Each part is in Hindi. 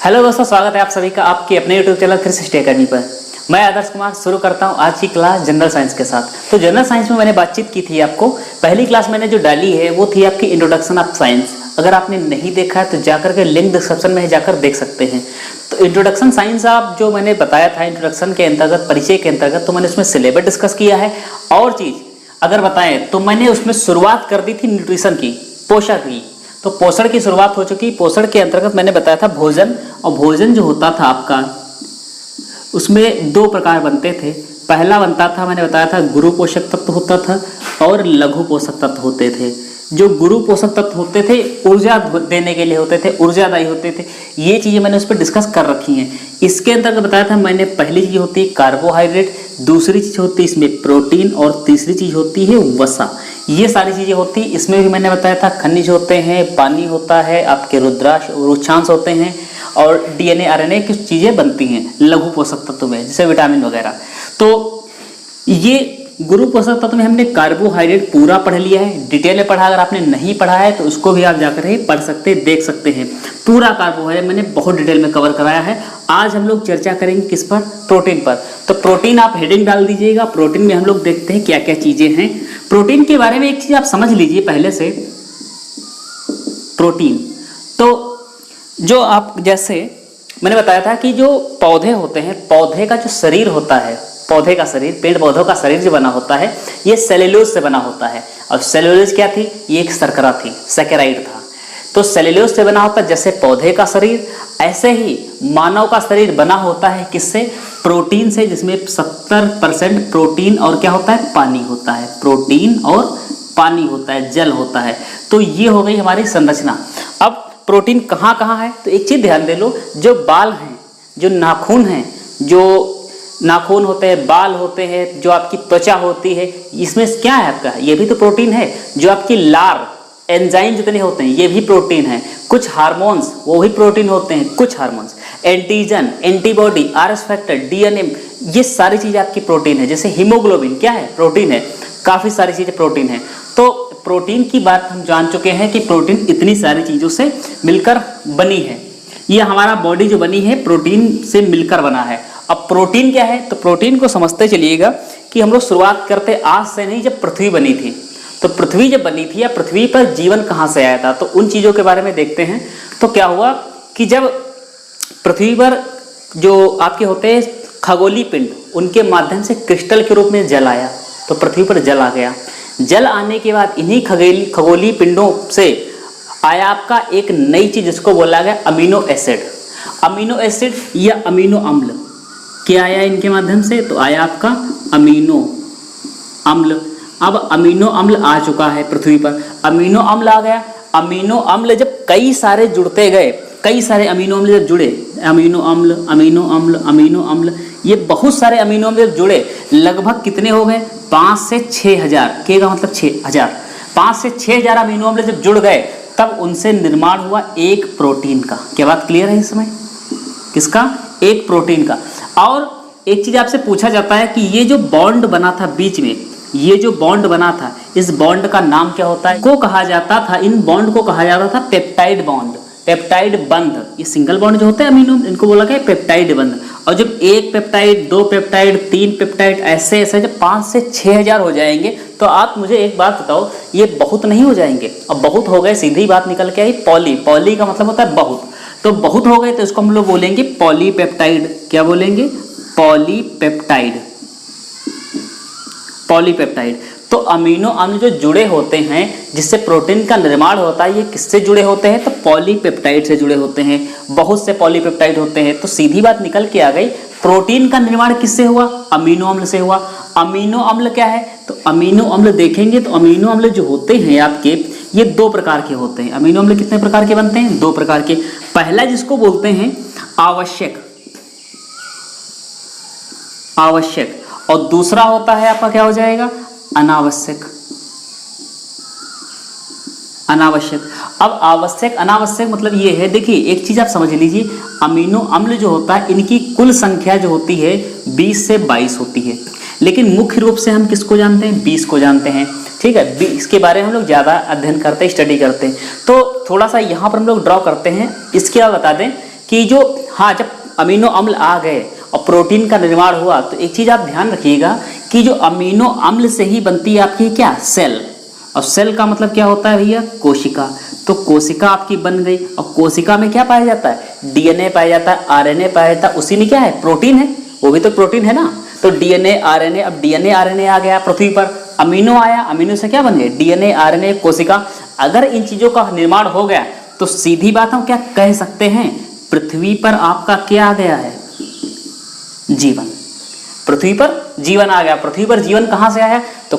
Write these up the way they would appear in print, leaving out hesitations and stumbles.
हेलो दोस्तों, स्वागत है आप सभी का आपके अपने यूट्यूब चैनल 360 अकेडमी पर। मैं आदर्श कुमार शुरू करता हूं आज की क्लास जनरल साइंस के साथ। तो जनरल साइंस में मैंने बातचीत की थी आपको, पहली क्लास मैंने जो डाली है वो थी आपकी इंट्रोडक्शन ऑफ साइंस। अगर आपने नहीं देखा है तो जाकर के लिंक डिस्क्रिप्शन में जाकर देख सकते हैं। तो इंट्रोडक्शन साइंस आप जो मैंने बताया था इंट्रोडक्शन के अंतर्गत, परिचय के अंतर्गत, तो मैंने उसमें सिलेबस डिस्कस किया है। और चीज़ अगर बताएं तो मैंने उसमें शुरुआत कर दी थी न्यूट्रिशन की, पोषण की। तो पोषण की शुरुआत हो चुकी। पोषण के अंतर्गत मैंने बताया था भोजन, और भोजन जो होता था आपका उसमें दो प्रकार बनते थे। पहला बनता था, मैंने बताया था, गुरु पोषक तत्व होता था और लघु पोषक तत्व होते थे। जो गुरु पोषक तत्व होते थे ऊर्जा देने के लिए होते थे, ऊर्जादायी होते थे। ये चीज़ें मैंने उस पर डिस्कस कर रखी हैं। इसके अंतर्गत बताया था मैंने, पहली चीज़ होती है कार्बोहाइड्रेट, दूसरी चीज़ होती है इसमें प्रोटीन, और तीसरी चीज़ होती है वसा। ये सारी चीज़ें होती, इसमें भी मैंने बताया था खनिज होते हैं, पानी होता है, आपके रुद्रांश होते हैं, और डीएनए आरएनए की चीज़ें बनती हैं लघु पोषक तत्व में, जैसे विटामिन वगैरह। तो ये गुरु पोषक तत्व में हमने कार्बोहाइड्रेट पूरा पढ़ लिया है, डिटेल में पढ़ा। अगर आपने नहीं पढ़ा है तो उसको भी आप जाकर ही पढ़ सकते, देख सकते हैं। पूरा कार्बोहाइड्रेट मैंने बहुत डिटेल में कवर कराया है। आज हम लोग चर्चा करेंगे किस पर? प्रोटीन पर। तो प्रोटीन आप हेडिंग डाल दीजिएगा। प्रोटीन में हम लोग देखते हैं क्या क्या चीज़ें हैं। प्रोटीन के बारे में एक चीज़ आप समझ लीजिए पहले से। प्रोटीन तो जो आप, जैसे मैंने बताया था कि जो पौधे होते हैं, पौधे का जो शरीर होता है, पौधे का शरीर, पेड़ पौधों का शरीर जो बना होता है, ये सेल्यूलोज से बना होता है। और सेल्यूलोज क्या थी? ये एक शर्करा थी, सैकेराइड था। तो सेल्यूलोज से बना होता है जैसे पौधे का शरीर, ऐसे ही मानव का शरीर बना होता है किससे? प्रोटीन से, जिसमें 70% प्रोटीन और क्या होता है? पानी होता है। प्रोटीन और पानी होता है, जल होता है। तो ये हो गई हमारी संरचना। अब प्रोटीन कहाँ कहाँ है? तो एक चीज़ ध्यान दे लो, जो बाल हैं, जो नाखून हैं, जो नाखून होते हैं, बाल होते हैं, जो आपकी त्वचा होती है, इसमें क्या है आपका? ये भी तो प्रोटीन है। जो आपकी लार, एंजाइम जितने होते हैं, ये भी प्रोटीन है। कुछ हार्मोन्स, वो भी प्रोटीन होते हैं, कुछ hormones, antigen, antibody, RS factor, DNA, ये सारी चीज़ें आपकी प्रोटीन है। जैसे हीमोग्लोबिन क्या है? प्रोटीन है। काफ़ी सारी चीज़ें प्रोटीन है। तो प्रोटीन की बात हम जान चुके हैं कि प्रोटीन इतनी सारी चीज़ों से मिलकर बनी है। ये हमारा बॉडी जो बनी है प्रोटीन से मिलकर बना है। अब प्रोटीन क्या है? तो प्रोटीन को समझते चलिएगा कि हम लोग शुरुआत करते आज से नहीं, जब पृथ्वी बनी थी। तो पृथ्वी जब बनी थी, या पृथ्वी पर जीवन कहाँ से आया था, तो उन चीज़ों के बारे में देखते हैं। तो क्या हुआ कि जब पृथ्वी पर जो आपके होते हैं खगोलीय पिंड, उनके माध्यम से क्रिस्टल के रूप में जल आया, तो पृथ्वी पर जल आ गया। जल आने के बाद इन्हीं खगोलीय पिंडों से आया आपका एक नई चीज़, जिसको बोला गया अमीनो एसिड। अमीनो एसिड या अमीनो अम्ल क्या आया इनके माध्यम से? तो आया आपका अमीनो अम्ल। अब अमीनो अम्ल आ चुका है पृथ्वी पर, अमीनो अम्ल आ गया। अमीनो अम्ल जब कई सारे जुड़ते गए, कई सारे अमीनो अम्ल जब जुड़े, अमीनो अम्ल, अमीनो अम्ल, अमीनो अम्ल, ये बहुत सारे अमीनो अम्ल जब जुड़े, लगभग कितने हो गए? 5 से 6,000। के का मतलब 6,000। 5 से 6,000 अमीनो अम्ल जब जुड़ गए, तब उनसे निर्माण हुआ एक प्रोटीन का। क्या बात क्लियर है इस समय? किसका? एक प्रोटीन का। और एक चीज आपसे पूछा जाता है कि ये जो बॉन्ड बना था बीच में, ये जो बॉन्ड बना था, इस बॉन्ड का नाम क्या होता है? को कहा जाता था, इन बॉन्ड को कहा जाता था पेप्टाइड बॉन्ड, पेप्टाइड बंध। ये सिंगल बॉन्ड जो होते हैं अमीनो, इनको बोला गया पेप्टाइड बंध। और जब एक पेप्टाइड, दो पेप्टाइड, तीन पेप्टाइड, ऐसे ऐसे जब 5 से 6,000 हो जाएंगे, तो आप मुझे एक बात बताओ, ये बहुत नहीं हो जाएंगे? अब बहुत हो गए, सीधी बात निकल के आई, पॉली। पॉली का मतलब होता है बहुत। तो बहुत हो गए तो इसको हम लोग बोलेंगे पॉलीपेप्टाइड। क्या बोलेंगे? पॉलीपेप्टाइड। पॉलीपेप्टाइड। तो अमीनो अम्ल जो जुड़े होते हैं, जिससे प्रोटीन का निर्माण होता है, ये किससे जुड़े होते हैं? तो पॉलीपेप्टाइड से जुड़े होते हैं। बहुत से पॉलीपेप्टाइड होते हैं। तो सीधी बात निकल के आ गई, प्रोटीन का निर्माण किससे हुआ? अमीनो अम्ल से हुआ। अमीनो अम्ल क्या है? तो अमीनो अम्ल देखेंगे तो अमीनो अम्ल जो होते हैं आपके, ये 2 प्रकार के होते हैं। अमीनो अम्ल कितने प्रकार के बनते हैं? 2 प्रकार के। पहला जिसको बोलते हैं आवश्यक, आवश्यक, और दूसरा होता है आपका क्या हो जाएगा? अनावश्यक। अनावश्यक। अब आवश्यक अनावश्यक मतलब ये है, देखिए एक चीज आप समझ लीजिए, अमीनो अम्ल जो होता है, इनकी कुल संख्या जो होती है 20 से 22 होती है। लेकिन मुख्य रूप से हम किसको जानते हैं? 20 को जानते हैं। ठीक है, इसके बारे में हम लोग ज़्यादा अध्ययन करते हैं, स्टडी करते हैं। तो थोड़ा सा यहाँ पर हम लोग ड्रॉ करते हैं। इसके बाद बता दें कि जो, हाँ, जब अमीनो अम्ल आ गए और प्रोटीन का निर्माण हुआ तो एक चीज आप ध्यान रखिएगा कि जो अमीनो अम्ल से ही बनती है आपकी क्या, सेल। और सेल का मतलब क्या होता है भैया, कोशिका। तो कोशिका आपकी बन गई और कोशिका में क्या पाया जाता है, डीएनए पाया जाता है, आरएनए पाया जाता है, उसी में क्या है, प्रोटीन है, वो भी तो प्रोटीन है ना। तो डीएनए आरएनए, अब डीएनए आरएनए आ गया पृथ्वी पर, अमीनो आया, अमीनो से क्या बन गए, डीएनए आरएनए कोशिका। अगर इन चीजों का निर्माण हो गया तो सीधी बात हम क्या कह सकते हैं, पृथ्वी पर आपका क्या आ गया है, जीवन। पृथ्वी पर जीवन आ गया। पृथ्वी पर जीवन कहां से आया, तो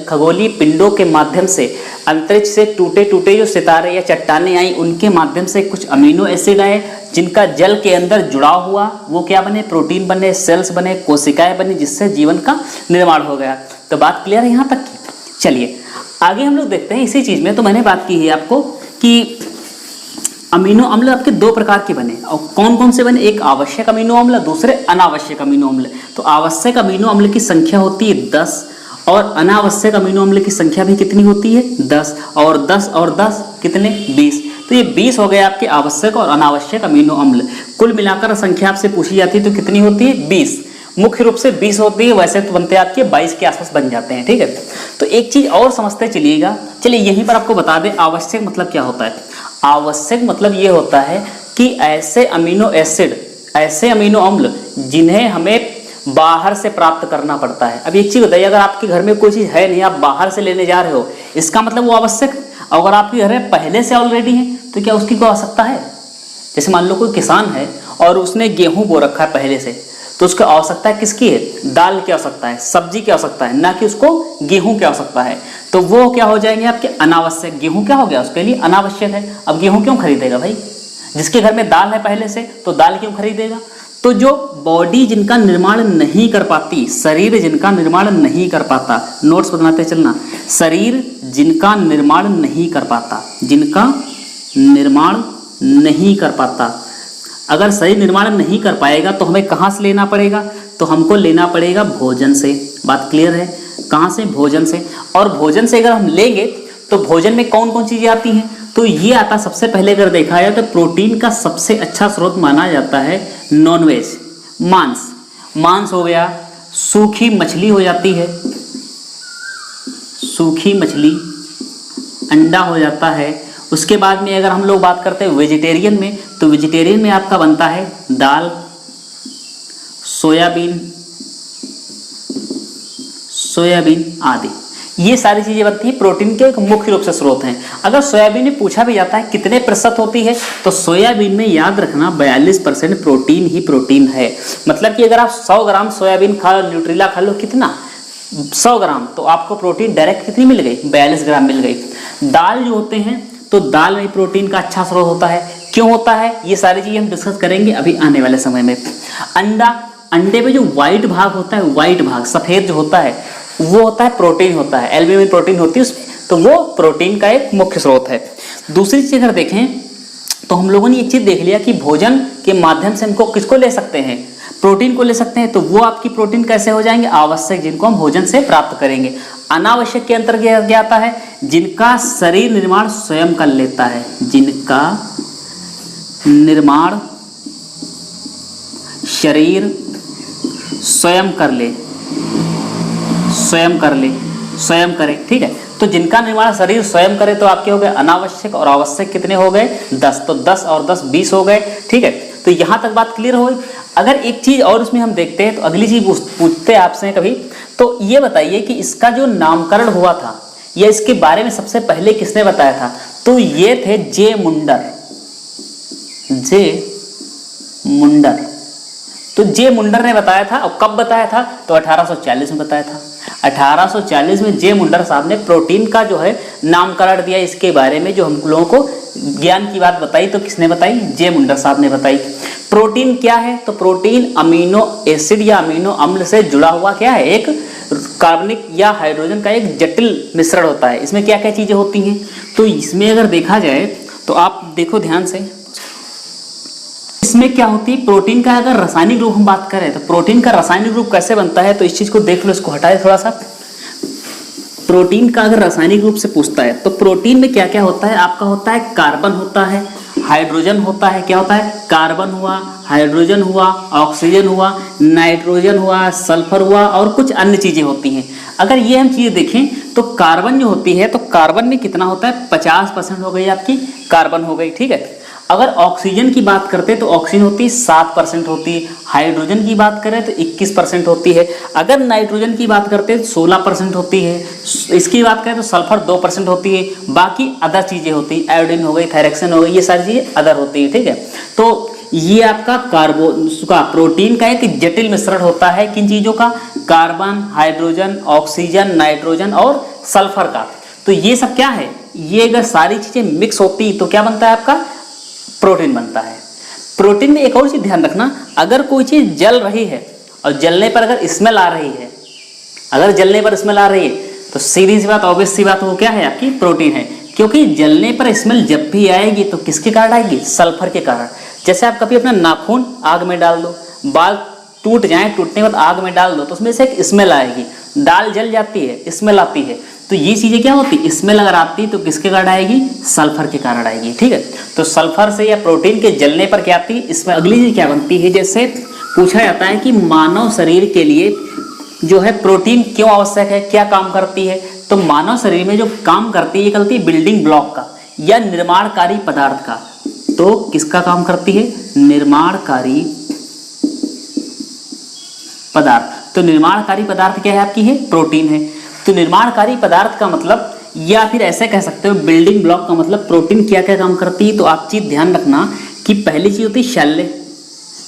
खगोलीय पिंडों के माध्यम से, अंतरिक्ष से टूटे टूटे जो सितारे या चट्टानें आई उनके माध्यम से कुछ अमीनो एसिड आए जिनका जल के अंदर जुड़ाव हुआ, वो क्या बने, प्रोटीन बने, सेल्स बने, कोशिकाएं बनी, जिससे जीवन का निर्माण हो गया। तो बात क्लियर है यहाँ तक की। चलिए आगे हम लोग देखते हैं इसी चीज में। तो मैंने बात की है आपको कि अमीनो अम्ल आपके दो प्रकार के बने, और कौन कौन से बने, एक आवश्यक अमीनो अम्ल, दूसरे अनावश्यक अमीनो अम्ल। तो आवश्यक अमीनो अम्ल की संख्या होती है 10 और अनावश्यक अमीनो अम्ल की संख्या भी कितनी होती है, 10 और 10 और 10 कितने, 20। तो ये 20 हो गए आपके आवश्यक और अनावश्यक अमीनो अम्ल। कुल मिलाकर संख्या आपसे पूछी जाती है तो कितनी होती है, 20। मुख्य रूप से 20 होती है, वैसे तो बनते हैं आपके 22 के आसपास बन जाते हैं, ठीक है। तो एक चीज और समझते चलिएगा। चलिए यहीं पर आपको बता दें आवश्यक मतलब क्या होता है। आवश्यक मतलब ये होता है कि ऐसे अमीनो एसिड, ऐसे अमीनो अम्ल जिन्हें हमें बाहर से प्राप्त करना पड़ता है। अब एक चीज बताइए, अगर आपके घर में कोई चीज है नहीं, आप बाहर से लेने जा रहे हो, इसका मतलब वो आवश्यक। अगर आपके घर में पहले से ऑलरेडी है तो क्या उसकी कोई आवश्यकता है। जैसे मान लो कोई किसान है और उसने गेहूं बो रखा है पहले से, तो उसकी आवश्यकता किसकी है, दाल की आवश्यकता है, सब्जी की आवश्यकता है, ना कि उसको गेहूं की आवश्यकता है। तो वो क्या हो जाएंगे आपके अनावश्यक। गेहूं क्या हो गया, उसके लिए अनावश्यक है। अब गेहूं क्यों खरीदेगा भाई, जिसके घर में दाल है पहले से, तो दाल क्यों खरीदेगा। तो जो बॉडी जिनका निर्माण नहीं कर पाती, शरीर जिनका निर्माण नहीं कर पाता, नोट्स बनाते चलना, शरीर जिनका निर्माण नहीं कर पाता, जिनका निर्माण नहीं कर पाता, अगर शरीर निर्माण नहीं कर पाएगा तो हमें कहाँ से लेना पड़ेगा, तो हमको लेना पड़ेगा भोजन से। बात क्लियर है, कहाँ से, भोजन से। और भोजन से अगर हम लेंगे तो भोजन में कौन कौन चीजें आती हैं, तो ये आता सबसे पहले अगर देखा जाए तो प्रोटीन का सबसे अच्छा स्रोत माना जाता है नॉनवेज, मांस। मांस हो गया, सूखी मछली हो जाती है, सूखी मछली, अंडा हो जाता है। उसके बाद में अगर हम लोग बात करते हैं वेजिटेरियन में, तो वेजिटेरियन में आपका बनता है दाल, सोयाबीन, सोयाबीन आदि। ये सारी चीजें बनती है, प्रोटीन के एक मुख्य रूप से स्रोत हैं। अगर सोयाबीन में पूछा भी जाता है कितने प्रतिशत होती है, तो सोयाबीन में याद रखना 42% प्रोटीन ही प्रोटीन है। मतलब कि अगर आप 100 ग्राम सोयाबीन खा लो, न्यूट्रिला खा लो, कितना, 100 ग्राम, तो आपको प्रोटीन डायरेक्ट कितनी मिल गई, 42 ग्राम मिल गई। दाल जो होते हैं, तो दाल में प्रोटीन का अच्छा स्रोत होता है। क्यों होता है, ये सारी चीजें हम डिस्कस करेंगे अभी आने वाले समय में। अंडा, अंडे में जो व्हाइट भाग होता है, व्हाइट भाग सफेद जो होता है, वो होता है प्रोटीन होता है, एल्ब्यूमिन प्रोटीन होती है उसमें, तो वो प्रोटीन का एक मुख्य स्रोत है। दूसरी चीज अगर देखें तो हम लोगों ने एक चीज देख लिया कि भोजन के माध्यम से हमको किसको ले सकते हैं, प्रोटीन को ले सकते हैं। तो वो आपकी प्रोटीन कैसे हो जाएंगे, आवश्यक, जिनको हम भोजन से प्राप्त करेंगे। अनावश्यक के अंतर्गत क्या आता है, जिनका शरीर निर्माण स्वयं कर लेता है, जिनका निर्माण शरीर स्वयं कर ले, स्वयं कर ले, स्वयं करे, ठीक है। तो जिनका निर्माण शरीर स्वयं करे तो आपके हो गए अनावश्यक, और आवश्यक कितने हो गए, 10। तो 10 और 10 20 हो गए, ठीक है। तो यहां तक बात क्लियर हो गई। अगर एक चीज और उसमें हम देखते हैं, तो अगली चीज पूछते हैं आपसे कभी, तो ये बताइए कि इसका जो नामकरण हुआ था या इसके बारे में सबसे पहले किसने बताया था, तो ये थे जे मुंडर, जे मुंडर। तो जे मुंडर ने बताया था। और कब बताया था, तो 1840 में बताया था। 1840 में जे मुंडर साहब ने प्रोटीन का जो है नामकरण दिया। इसके बारे में जो हम लोगों को ज्ञान की बात बताई, तो किसने बताई, जे मुंडर साहब ने बताई। प्रोटीन क्या है, तो प्रोटीन अमीनो एसिड या अमीनो अम्ल से जुड़ा हुआ क्या है, एक कार्बनिक या हाइड्रोजन का एक जटिल मिश्रण होता है। इसमें क्या क्या चीजें होती हैं, तो इसमें अगर देखा जाए तो आप देखो ध्यान से, इसमें क्या होती है, प्रोटीन का अगर रासायनिक रूप हम बात करें तो प्रोटीन का रासायनिक रूप कैसे बनता है, तो इस चीज को देख लो, इसको हटाए थोड़ा सा। प्रोटीन का अगर रासायनिक रूप से पूछता है तो प्रोटीन में क्या क्या होता है, आपका होता है कार्बन होता है, हाइड्रोजन होता है, क्या होता है, कार्बन हुआ, हाइड्रोजन हुआ, ऑक्सीजन हुआ, नाइट्रोजन हुआ, सल्फर हुआ और कुछ अन्य चीजें होती हैं। अगर ये हम चीजें देखें तो कार्बन जो होती है, तो कार्बन में कितना होता है, 50% हो गई आपकी कार्बन हो गई, ठीक है। अगर ऑक्सीजन की बात करते हैं तो ऑक्सीजन होती है 7% होती है, हाइड्रोजन की बात करें तो 21% होती है, अगर नाइट्रोजन की बात करते हैं तो 16% होती है, इसकी बात करें तो सल्फर 2% होती है, बाकी अदर चीज़ें होती है, आयोडीन हो गई, थायरक्सिन हो गई, ये सारी चीज़ें अदर होती है, ठीक है। तो ये आपका कार्बन का प्रोटीन का एक जटिल मिश्रण होता है, किन चीज़ों का, कार्बन, हाइड्रोजन, ऑक्सीजन, नाइट्रोजन और सल्फर का। तो ये सब क्या है, ये अगर सारी चीज़ें मिक्स होती तो क्या बनता है आपका, प्रोटीन बनता है। प्रोटीन में एक और चीज ध्यान रखना, अगर कोई चीज जल रही है और जलने पर अगर स्मेल आ रही है, अगर जलने पर स्मेल आ रही है तो सीधी सी बात, ऑब्वियस सी बात, वो क्या है, आपकी प्रोटीन है। क्योंकि जलने पर स्मेल जब भी आएगी तो किसके कारण आएगी, सल्फर के कारण। जैसे आप कभी अपना नाखून आग में डाल दो, बाल टूट जाए, टूटने के बाद आग में डाल दो तो उसमें से एक स्मेल आएगी, दाल जल जाती है, स्मेल आती है। तो ये चीजें क्या होती, स्मेल अगर आती तो किसके कारण आएगी, सल्फर के कारण आएगी, ठीक है। तो सल्फर से या प्रोटीन के जलने पर क्या आती है, इसमें अगली चीज क्या बनती है, जैसे पूछा जाता है कि मानव शरीर के लिए जो है प्रोटीन क्यों आवश्यक है, क्या काम करती है। तो मानव शरीर में जो काम करती है, ये करती है बिल्डिंग ब्लॉक का या निर्माणकारी पदार्थ का। तो किसका काम करती है, निर्माणकारी पदार्थ। तो निर्माणकारी पदार्थ क्या है आपकी, है प्रोटीन है। तो निर्माणकारी पदार्थ का मतलब, या फिर ऐसे कह सकते हो बिल्डिंग ब्लॉक का मतलब प्रोटीन क्या क्या काम करती है। तो आप चीज ध्यान रखना कि पहली चीज होती है शल्य,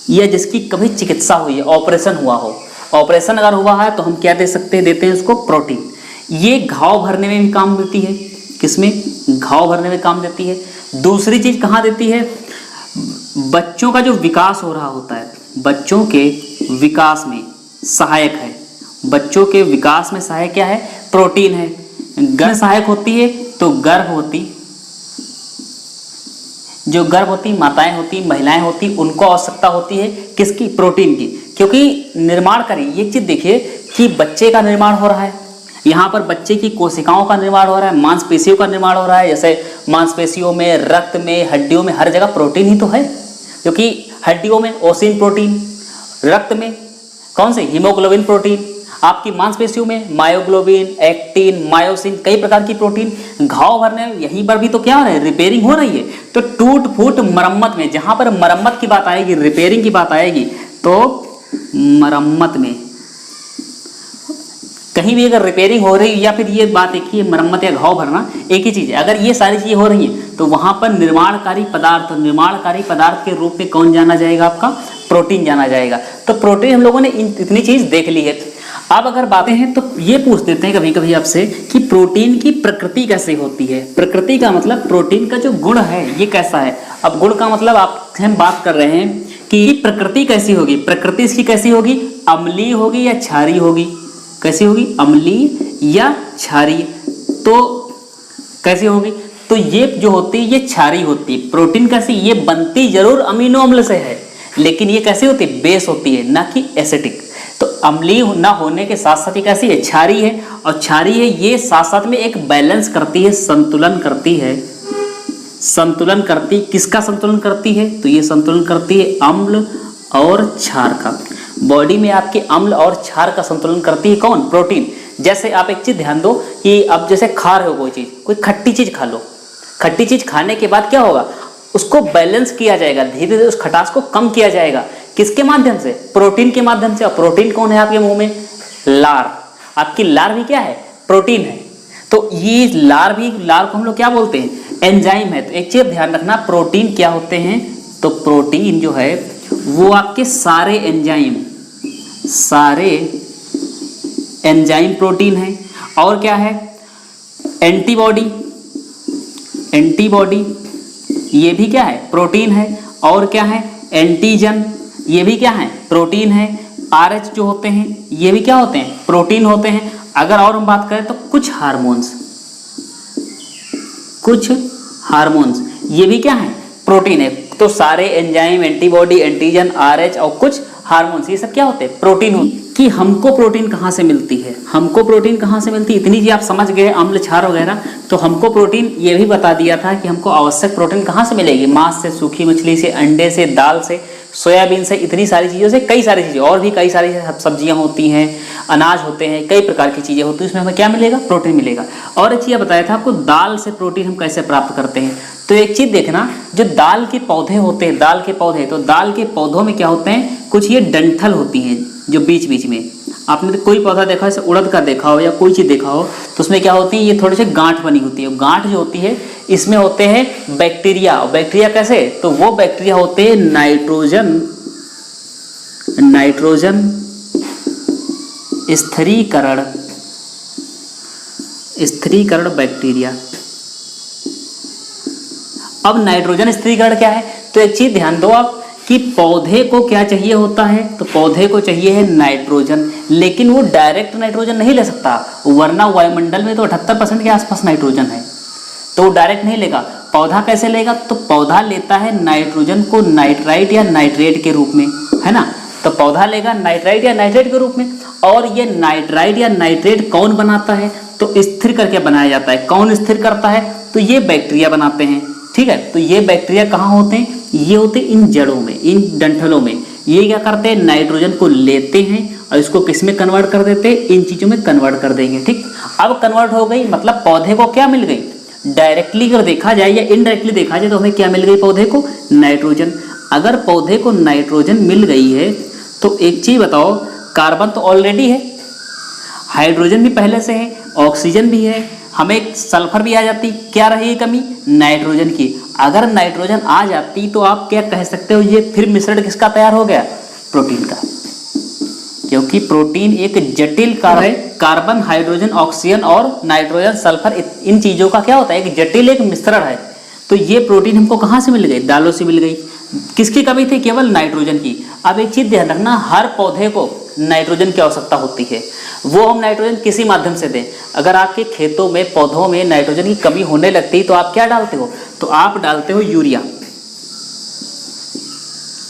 या जिसकी कभी चिकित्सा हुई है, ऑपरेशन हुआ हो, ऑपरेशन अगर हुआ है तो हम क्या दे सकते हैं, देते हैं उसको प्रोटीन। ये घाव भरने में भी काम देती है, किसमें, घाव भरने में काम देती है। दूसरी चीज कहाँ देती है, बच्चों का जो विकास हो रहा होता है, बच्चों के विकास में सहायक है, बच्चों के विकास में सहायक क्या है, प्रोटीन है। गर्भ सहायक होती है तो गर्भवती, जो गर्भवती माताएं होती, महिलाएं होती, उनको आवश्यकता होती है किसकी, प्रोटीन की। क्योंकि निर्माणकारी, ये चीज देखिए कि बच्चे का निर्माण हो रहा है, यहाँ पर बच्चे की कोशिकाओं का निर्माण हो रहा है, मांसपेशियों का निर्माण हो रहा है। जैसे मांसपेशियों में, रक्त में, हड्डियों में, हर जगह प्रोटीन ही तो है। क्योंकि हड्डियों में ओसिन प्रोटीन, रक्त में कौन से, हीमोग्लोबिन प्रोटीन, आपकी मांसपेशियों में मायोग्लोबिन, एक्टिन, मायोसिन, कई प्रकार की प्रोटीन। घाव भरने में यहीं पर भी तो क्या हो रहा है, रिपेयरिंग हो रही है। तो टूट फूट मरम्मत में, जहां पर मरम्मत की बात आएगी, रिपेयरिंग की बात आएगी, तो मरम्मत में कहीं भी अगर रिपेयरिंग हो रही है, या फिर ये बात एक ही है, मरम्मत या घाव भरना एक ही चीज है। अगर ये सारी चीजें हो रही हैं तो वहां पर निर्माणकारी पदार्थ, निर्माणकारी पदार्थ के रूप में कौन जाना जाएगा, आपका प्रोटीन जाना जाएगा। तो प्रोटीन हम लोगों ने इतनी चीज देख ली है। अब अगर बातें हैं तो ये पूछ देते हैं कभी कभी आपसे कि प्रोटीन की प्रकृति कैसे होती है। प्रकृति का मतलब प्रोटीन का जो गुण है ये कैसा है। अब गुण का मतलब आप हम बात कर रहे हैं कि प्रकृति कैसी होगी, प्रकृति इसकी कैसी होगी, अम्लीय होगी या क्षारीय होगी, कैसी होगी, अम्लीय या क्षारीय। तो कैसी होगी, तो ये जो होती है ये क्षारीय होती है। प्रोटीन कैसी, ये बनती जरूर अमीनो अम्ल से है, लेकिन ये कैसी होती है, बेस होती है, ना कि एसिडिक। तो अम्लीय ना होने के साथ साथ ये कैसी है, क्षारीय है। और क्षारीय है ये साथ साथ में एक बैलेंस करती है, संतुलन करती है। संतुलन करती, किसका संतुलन करती है, तो ये संतुलन करती है अम्ल और क्षार का। बॉडी में आपके अम्ल और क्षार का संतुलन करती है कौन, प्रोटीन। जैसे आप एक चीज ध्यान दो कि अब जैसे खा रहे हो कोई चीज, कोई खट्टी चीज खा लो, खट्टी चीज खाने के बाद क्या होगा, उसको बैलेंस किया जाएगा, धीरे धीरे उस खटास को कम किया जाएगा, किसके माध्यम से, प्रोटीन के माध्यम से। और प्रोटीन कौन है आपके मुंह में, लार। आपकी लार भी क्या है, प्रोटीन है। तो ये लार भी, लार को हम लोग क्या बोलते हैं, एंजाइम है। तो एक चीज ध्यान रखना, प्रोटीन क्या होते हैं, तो प्रोटीन जो है वो आपके सारे एंजाइम प्रोटीन है। और क्या है, एंटीबॉडी, एंटीबॉडी ये भी क्या है, प्रोटीन है। और क्या है, एंटीजन ये भी क्या है, प्रोटीन है। RH जो होते हैं ये भी क्या होते हैं, प्रोटीन होते हैं। अगर और हम बात करें तो कुछ हार्मोन्स ये भी क्या है, प्रोटीन है। तो सारे एंजाइम, एंटीबॉडी, एंटीजन, RH और कुछ हार्मोन्स, ये सब क्या होते हैं? प्रोटीन होते हैं। कि हमको प्रोटीन कहाँ से मिलती है, हमको प्रोटीन कहाँ से मिलती है, इतनी जी आप समझ गए, अम्ल क्षार वगैरह। तो हमको प्रोटीन ये भी बता दिया था कि हमको आवश्यक प्रोटीन कहाँ से मिलेगी, मांस से, सूखी मछली से, अंडे से, दाल से, सोयाबीन से, इतनी सारी चीज़ों से, कई सारी चीज़ें और भी कई सारी सब्जियां होती हैं, अनाज होते हैं, कई प्रकार की चीज़ें होती हैं, उसमें हमें क्या मिलेगा? प्रोटीन मिलेगा। और एक चीज़ बताया था आपको, दाल से प्रोटीन हम कैसे प्राप्त करते हैं। तो एक चीज़ देखना, जो दाल के पौधे होते हैं, दाल के पौधे, तो दाल के पौधों में क्या होते हैं, कुछ ये डंठल होती हैं जो बीच बीच में, आपने तो कोई पौधा देखा, जैसे उड़द का देखा हो या कोई चीज़ देखा हो, तो उसमें क्या होती है, ये थोड़े से गांठ बनी होती है। गांठ जो होती है, इसमें होते हैं बैक्टीरिया। बैक्टीरिया कैसे? तो वो बैक्टीरिया होते हैं नाइट्रोजन स्थिरीकरण बैक्टीरिया। अब नाइट्रोजन स्थिरीकरण क्या है? तो एक चीज ध्यान दो आप कि पौधे को क्या चाहिए होता है, तो पौधे को चाहिए है नाइट्रोजन, लेकिन वो डायरेक्ट नाइट्रोजन नहीं ले सकता, वरना वायुमंडल में तो 78% के आसपास नाइट्रोजन है, तो वो डायरेक्ट नहीं लेगा। पौधा कैसे लेगा? तो पौधा लेता है नाइट्रोजन को नाइट्राइट या नाइट्रेट के रूप में, है ना। तो पौधा लेगा नाइट्राइट या नाइट्रेट के रूप में, और ये नाइट्राइट या नाइट्रेट कौन बनाता है? तो स्थिर करके बनाया जाता है। कौन स्थिर करता है? तो ये बैक्टीरिया बनाते हैं, ठीक है। तो ये बैक्टीरिया कहाँ होते हैं? ये होते हैं इन जड़ों में, इन डंठलों में। ये क्या करते हैं? नाइट्रोजन को लेते हैं और इसको किस में कन्वर्ट कर देते हैं? इन चीजों में कन्वर्ट कर देंगे, ठीक। अब कन्वर्ट हो गई, मतलब पौधे को क्या मिल गई? डायरेक्टली अगर देखा जाए या इनडायरेक्टली देखा जाए तो हमें क्या मिल गई? पौधे को नाइट्रोजन। अगर पौधे को नाइट्रोजन मिल गई है तो एक चीज बताओ, कार्बन तो ऑलरेडी है, हाइड्रोजन भी पहले से है, ऑक्सीजन भी है, हमें सल्फर भी आ जाती, क्या रही कमी? नाइट्रोजन की। अगर नाइट्रोजन आ जाती तो आप क्या कह सकते हो, ये फिर मिश्रण किसका तैयार हो गया? प्रोटीन का। क्योंकि प्रोटीन एक जटिल कार्य है, कार्बन, हाइड्रोजन, ऑक्सीजन और नाइट्रोजन, सल्फर, इन चीजों का क्या होता है? एक जटिल एक मिश्रण है। तो ये प्रोटीन हमको कहाँ से मिल गई? दालों से मिल गई। किसकी कमी थी? केवल नाइट्रोजन की। अब एक चीज ध्यान रखना, हर पौधे को नाइट्रोजन की आवश्यकता होती है, वो हम नाइट्रोजन किसी माध्यम से दें। अगर आपके खेतों में, पौधों में नाइट्रोजन की कमी होने लगती तो आप क्या डालते हो? तो आप डालते हो यूरिया।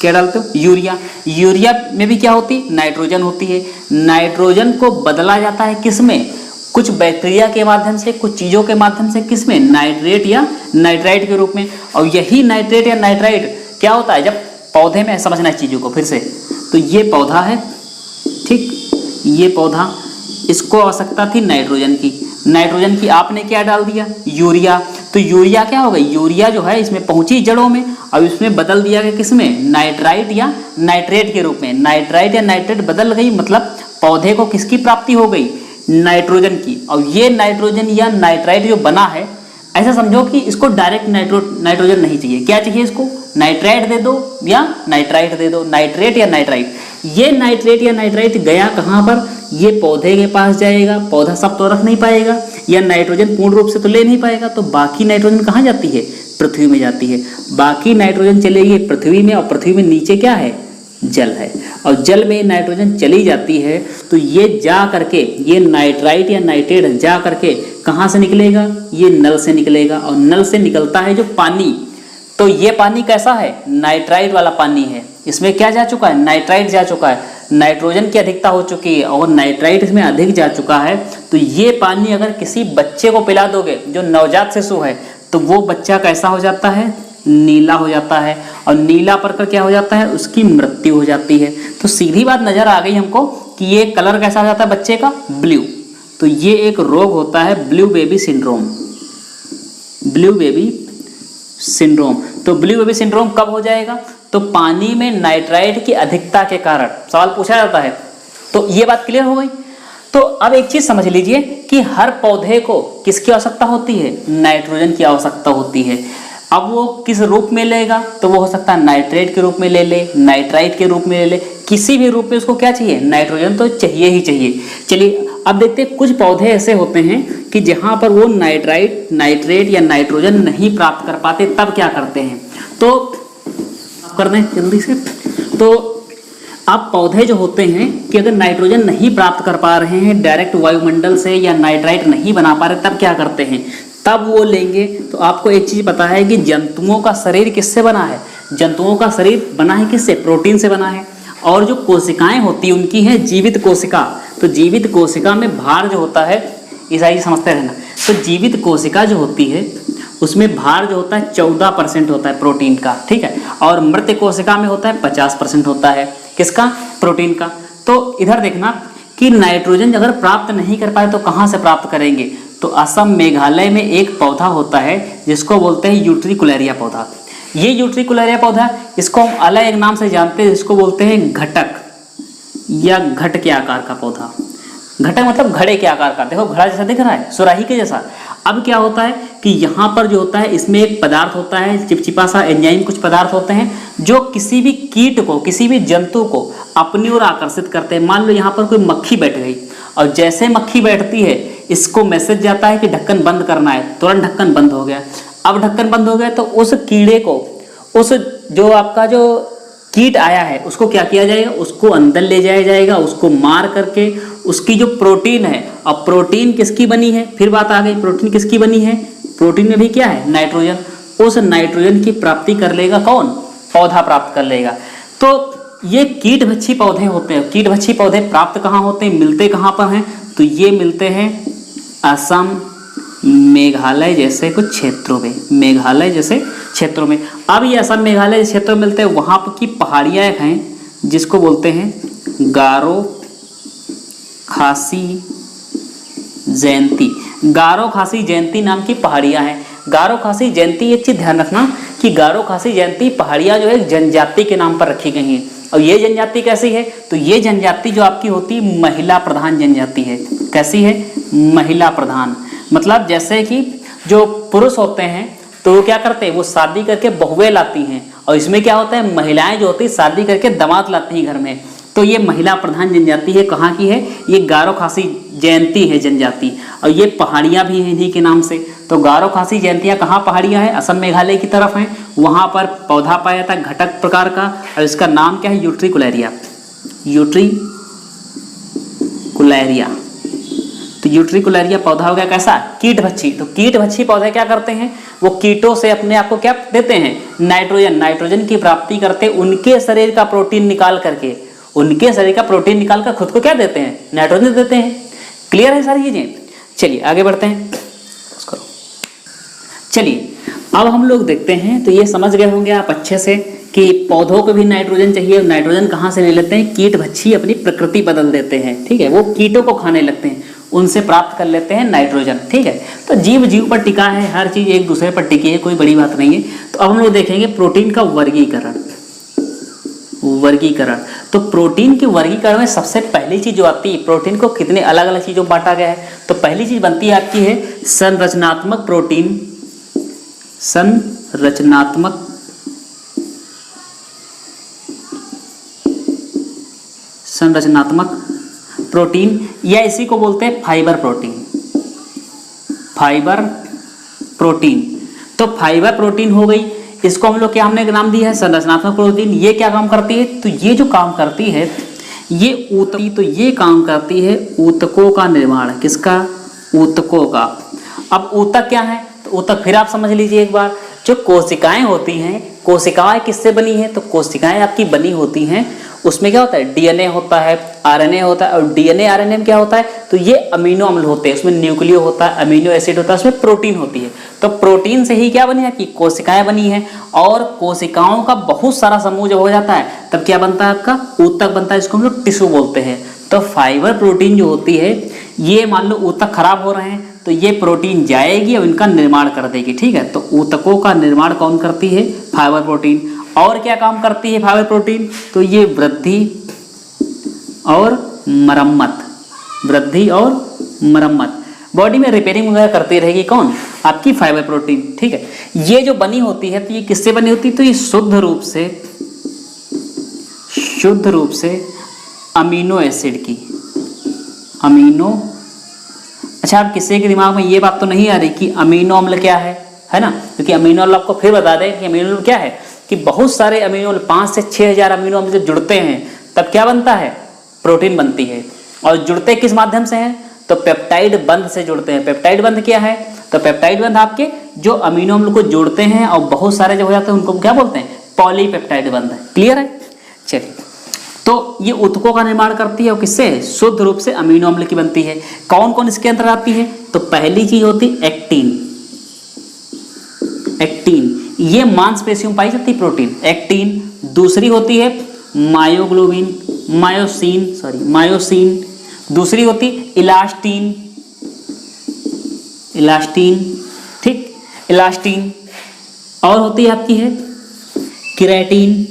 क्या डालते हो? यूरिया। यूरिया में भी क्या होती? नाइट्रोजन होती है। नाइट्रोजन को बदला जाता है किस में? कुछ बैक्टीरिया के माध्यम से, कुछ चीजों के माध्यम से, किस में? नाइट्रेट या नाइट्राइट के रूप में। और यही नाइट्रेट या नाइट्राइट क्या होता है? जब पौधे में, समझना है चीजों को फिर से, तो ये पौधा है, ठीक, ये पौधा, इसको आवश्यकता थी नाइट्रोजन की। नाइट्रोजन की आपने क्या डाल दिया? यूरिया। तो यूरिया क्या हो गई? यूरिया जो है इसमें पहुंची जड़ों में, अब इसमें बदल दिया गया किस में? नाइट्राइट या नाइट्रेट के रूप में। नाइट्राइट या नाइट्रेट बदल गई, मतलब पौधे को किसकी प्राप्ति हो गई? नाइट्रोजन की। और ये नाइट्रोजन या नाइट्राइट जो बना है, ऐसा समझो कि इसको डायरेक्ट नाइट्रोजन नहीं चाहिए। क्या चाहिए इसको? नाइट्राइट दे दो या नाइट्राइट दे दो, नाइट्रेट या नाइट्राइट। ये नाइट्रेट या नाइट्राइट गया कहाँ पर? ये पौधे के पास जाएगा, पौधा सब तो रख नहीं पाएगा, या नाइट्रोजन पूर्ण रूप से तो ले नहीं पाएगा, तो बाकी नाइट्रोजन कहाँ जाती है? पृथ्वी में जाती है। बाकी नाइट्रोजन चलेगी पृथ्वी में, और पृथ्वी में नीचे क्या है? जल है। और जल में नाइट्रोजन चली जाती है तो ये जा करके, ये नाइट्राइट या नाइट्रेट जा करके कहाँ से निकलेगा? ये नल से निकलेगा। और नल से निकलता है जो पानी, तो ये पानी कैसा है? नाइट्राइट वाला पानी है। इसमें क्या जा चुका है? नाइट्राइट जा चुका है। नाइट्रोजन की अधिकता हो चुकी है और नाइट्राइट इसमें अधिक जा चुका है। तो ये पानी अगर किसी बच्चे को पिला दोगे, जो नवजात शिशु है, तो वो बच्चा कैसा हो जाता है? नीला हो जाता है। और नीला पड़कर क्या हो जाता है? उसकी मृत्यु हो जाती है। तो सीधी बात नजर आ गई हमको कि ये कलर कैसा हो जाता है बच्चे का? ब्लू। तो ये एक रोग होता है blue baby syndrome. Blue baby syndrome. तो ब्लू बेबी सिंड्रोम कब हो जाएगा? तो पानी में नाइट्राइट की अधिकता के कारण। सवाल पूछा जाता है। तो ये बात क्लियर हो गई। तो अब एक चीज समझ लीजिए कि हर पौधे को किसकी आवश्यकता होती है? नाइट्रोजन की आवश्यकता होती है। अब वो किस रूप में लेगा? तो वो हो सकता है नाइट्रेट के रूप में ले ले, नाइट्राइट के रूप में ले ले, किसी भी रूप में उसको क्या चाहिए? नाइट्रोजन तो चाहिए ही चाहिए। चलिए अब देखते हैं, कुछ पौधे ऐसे होते हैं कि जहां पर वो नाइट्राइट, नाइट्रेट या नाइट्रोजन नहीं प्राप्त कर पाते, तब क्या करते हैं? तो कर दें जल्दी से। तो अब पौधे जो होते हैं कि अगर नाइट्रोजन नहीं प्राप्त कर पा रहे हैं डायरेक्ट वायुमंडल से, या नाइट्राइट नहीं बना पा रहे, तब क्या करते हैं? तब वो लेंगे। तो आपको एक चीज पता है कि जंतुओं का शरीर किससे बना है? जंतुओं का शरीर बना है किससे? प्रोटीन से बना है। और जो कोशिकाएं होती हैं उनकी है जीवित कोशिका। तो जीवित कोशिका में भार जो होता है, ये सारी समझते रहना। तो जीवित कोशिका जो होती है उसमें भार जो होता है 14% होता है प्रोटीन का, ठीक है। और मृत कोशिका में होता है 50% होता है, किसका? प्रोटीन का। तो इधर देखना कि नाइट्रोजन अगर प्राप्त नहीं कर पाए तो कहाँ से प्राप्त करेंगे? तो असम मेघालय में एक पौधा होता है जिसको बोलते हैं यूट्रिकुलेरिया पौधा। ये यूट्रिकुलेरिया पौधा, इसको हम अलग एक नाम से जानते हैं, जिसको बोलते हैं घटक या घट के आकार का पौधा। घटक मतलब घड़े के आकार का, देखो घड़ा जैसा दिख रहा है, सुराही के जैसा। अब क्या होता है कि यहाँ पर जो होता है इसमें एक पदार्थ होता है, चिपचिपा सा एंजाइम कुछ पदार्थ होते हैं जो किसी भी कीट को, किसी भी जंतु को अपनी ओर आकर्षित करते हैं। मान लो यहाँ पर कोई मक्खी बैठ गई और जैसे मक्खी बैठती है इसको मैसेज जाता है कि ढक्कन बंद करना है, तुरंत ढक्कन बंद हो गया। अब ढक्कन बंद हो गया तो उस कीड़े को, उस जो आपका जो कीट आया है उसको क्या किया जाएगा? उसको अंदर ले जाया जाएगा, उसको मार करके उसकी जो प्रोटीन है, अब प्रोटीन किसकी बनी है? फिर बात आ गई, प्रोटीन किसकी बनी है? प्रोटीन में भी क्या है? नाइट्रोजन। उस नाइट्रोजन की प्राप्ति कर लेगा कौन? पौधा प्राप्त कर लेगा। तो ये कीटभक्षी पौधे होते हैं। कीटभक्षी पौधे प्राप्त कहाँ होते हैं, मिलते कहाँ पर हैं? तो ये मिलते हैं असम, मेघालय जैसे कुछ क्षेत्रों में, मेघालय जैसे क्षेत्रों में। अब ये असम मेघालय क्षेत्रों में मिलते हैं, वहाँ पर की पहाड़ियाँ एक हैं जिसको बोलते हैं गारो खासी जयंती। गारो खासी जयंती नाम की पहाड़ियाँ हैं। गारो खासी जयंती, एक चीज़ ध्यान रखना कि गारो खासी जयंती पहाड़ियाँ जो है जनजाति के नाम पर रखी गई हैं। और ये जनजाति कैसी है? तो ये जनजाति जो आपकी होती है महिला प्रधान जनजाति है। कैसी है? महिला प्रधान। मतलब जैसे कि जो पुरुष होते हैं तो वो क्या करते हैं? वो शादी करके बहुएं लाती हैं, और इसमें क्या होता है? महिलाएं जो होती है शादी करके दामाद लाती हैं घर में। तो ये महिला प्रधान जनजाति है। कहाँ की है? ये गारो खासी जयंती है जनजाति, और ये पहाड़ियाँ भी हैं इन्हीं के नाम से। तो गारो खासी जयंतियाँ कहाँ पहाड़ियाँ हैं? असम मेघालय की तरफ हैं। वहाँ पर पौधा पाया जाता है घटक प्रकार का, और इसका नाम क्या है? यूट्रिकुलेरिया। यूट्रिकुलेरिया। तो यूट्रिकुलेरिया पौधा हो गया कैसा? कीटभक्षी। तो कीटभक्षी पौधे क्या करते हैं? वो कीटों से अपने आप को क्या देते हैं? नाइट्रोजन। नाइट्रोजन की प्राप्ति करते उनके शरीर का प्रोटीन निकाल करके, उनके शरीर का प्रोटीन निकाल कर खुद को क्या देते हैं? नाइट्रोजन देते हैं। क्लियर है सारी चीजें? चलिए आगे बढ़ते हैं। चलिए अब हम लोग देखते हैं, तो ये समझ गए होंगे आप अच्छे से कि पौधों को भी नाइट्रोजन चाहिए। नाइट्रोजन कहाँ से ले लेते हैं? कीटभक्षी अपनी प्रकृति बदल देते हैं, ठीक है। वो कीटों को खाने लगते हैं, उनसे प्राप्त कर लेते हैं नाइट्रोजन, ठीक है। तो जीव जीव पर टिका है, हर चीज एक दूसरे पर टिकी है, कोई बड़ी बात नहीं है। तो अब हम लोग देखेंगे प्रोटीन का वर्गीकरण। वर्गीकरण, तो प्रोटीन के वर्गीकरण में सबसे पहली चीज जो आती है, प्रोटीन को कितने अलग अलग चीजों में बांटा गया है। तो पहली चीज बनती है आपकी है संरचनात्मक प्रोटीन। संरचनात्मक प्रोटीन, या इसी को बोलते हैं फाइबर प्रोटीन। फाइबर प्रोटीन, तो फाइबर प्रोटीन हो गई। इसको हम लोग क्या हमने नाम दिया है? संरचनात्मक प्रोटीन। ये क्या काम करती है? तो ये जो काम करती है ये ऊतकी, तो ये काम करती है ऊतकों का निर्माण। किसका? ऊतकों का। अब ऊतक क्या है? तो ऊतक फिर आप समझ लीजिए एक बार, जो कोशिकाएं होती हैं, कोशिकाएं किससे बनी है? तो कोशिकाएं आपकी बनी होती हैं, उसमें क्या होता है? डीएनए होता है, आरएनए होता है, और डीएनए आरएनए में क्या होता है? तो ये अमीनो अम्ल होते हैं, उसमें न्यूक्लियो होता है, अमीनो एसिड होता है, उसमें प्रोटीन होती है। तो प्रोटीन से ही क्या बनी है कि कोशिकाएं बनी है। और कोशिकाओं का बहुत सारा समूह जब हो जाता है तब क्या बनता है? आपका ऊतक बनता है, जिसको हम लोग टिश्यू बोलते हैं। तो फाइबर प्रोटीन जो होती है, ये मान लो ऊतक खराब हो रहे हैं तो ये प्रोटीन जाएगी और इनका निर्माण कर देगी, ठीक है। तो ऊतकों का निर्माण कौन करती है? Fibre protein. और क्या काम करती है फाइबर प्रोटीन? तो ये वृद्धि और मरम्मत, वृद्धि और मरम्मत, बॉडी में रिपेयरिंग वगैरह करती रहेगी कौन? आपकी फाइबर प्रोटीन, ठीक है। ये जो बनी होती है तो ये किससे बनी होती है? तो ये शुद्ध रूप से अमीनो एसिड की। अमीनो, अच्छा अब किसी के दिमाग में ये बात तो नहीं आ रही कि अमीनो अम्ल क्या है ना? क्योंकि अमीनो अम्ल आपको फिर बता दें कि अमीनो अम्ल क्या है, कि बहुत सारे अमीनो अम्ल 5 से 6,000 अमीनो अम्ल जब जुड़ते हैं तब क्या बनता है? प्रोटीन बनती है। और जुड़ते किस माध्यम से हैं? तो पेप्टाइड बंध से जुड़ते हैं। पेप्टाइड बंध क्या है? तो पेप्टाइड बंध आपके जो अमीनो अम्ल को जोड़ते हैं और बहुत सारे जब हो जाते हैं उनको क्या बोलते हैं? पॉलीपेप्टाइड बंध। क्लियर है? चलिए तो ये ऊतकों का निर्माण करती है और किससे? शुद्ध रूप से अमीनो अम्ल की बनती है। कौन कौन इसके अंदर आती है? तो पहली चीज होती एक्टिन। एक्टिन ये मांसपेशियों में पाई जाती है प्रोटीन, एक्टिन। दूसरी होती है मायोग्लोबिन, मायोसिन। दूसरी होती इलास्टिन, ठीक, इलास्टिन। और होती है आपकी है केराटिन,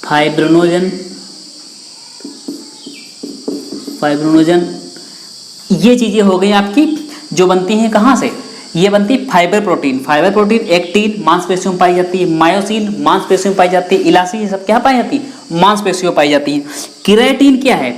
फाइब्रोनोजन। ये चीजें हो गई आपकी जो बनती हैं कहाँ से? ये बनती है फाइबर प्रोटीन। एक्टिन मांसपेशियों में पाई जाती है, मायोसिन मांसपेशियों में पाई जाती है, इलास्टिन ये सब क्या पाई जाती है? मांसपेशियों में पाई जाती है। केराटिन क्या है?